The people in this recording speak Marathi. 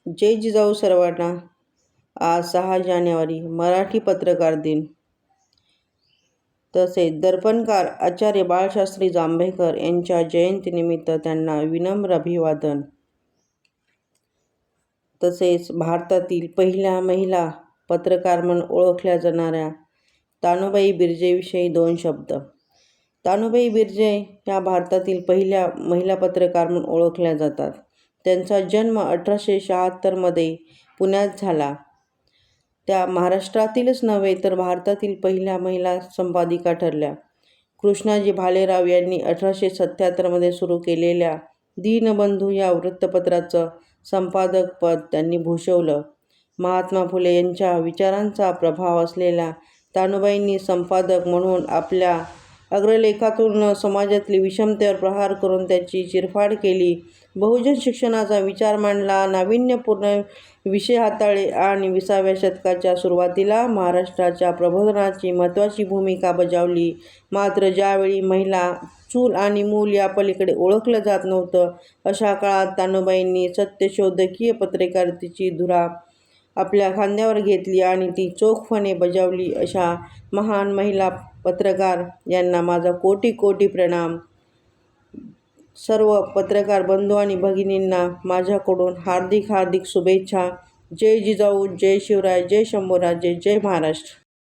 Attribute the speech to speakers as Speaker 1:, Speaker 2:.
Speaker 1: जय जिजाऊ सर्वांना. आज 6 जानेवारी मराठी पत्रकार दिन. तसेच दर्पणकार आचार्य बाळशास्त्री जांभेकर यांच्या जयंतीनिमित्त त्यांना विनम्र अभिवादन. तसेच भारतातील पहिल्या महिला पत्रकार म्हणून ओळखल्या जाणाऱ्या तानुबाई बिर्जेविषयी 2 शब्द. तानुबाई बिर्जे या भारतातील पहिल्या महिला पत्रकार म्हणून ओळखल्या जातात. त्यांचा जन्म 1876 मध्ये पुण्यात झाला. त्या महाराष्ट्रातीलच नव्हे तर भारतातील पहिल्या महिला संपादिका ठरल्या. कृष्णाजी भालेराव यांनी 1877 मध्ये सुरू केलेल्या दीनबंधू या वृत्तपत्राचं संपादकपद त्यांनी भूषवलं. महात्मा फुले यांच्या विचारांचा प्रभाव असलेल्या तानुबाईंनी संपादक म्हणून आपल्या अग्रलेखातून समाजातील विषमतेवर प्रहार करून त्याची चिरफाड केली. बहुजन शिक्षणाचा विचार मांडला, नाविन्यपूर्ण विषय हाताळले आणि 20व्या शतकाच्या सुरुवातीला महाराष्ट्राच्या प्रबोधनाची महत्त्वाची भूमिका बजावली. मात्र ज्यावेळी महिला चूल आणि मूल या पलीकडे ओळखलं जात नव्हतं, अशा काळात तानुबाईंनी सत्यशोधकीय पत्रकारितेची धुरा आपल्या खांद्यावर घेतली आणि ती चोखपणे बजावली. अशा महान महिला पत्रकार यांना माझा कोटी कोटी प्रणाम. सर्व पत्रकार बंधू आणि भगिनींना माझ्याकडून हार्दिक शुभेच्छा. जय जिजाऊ, जय शिवराय, जय शंभूराजे, जय महाराष्ट्र.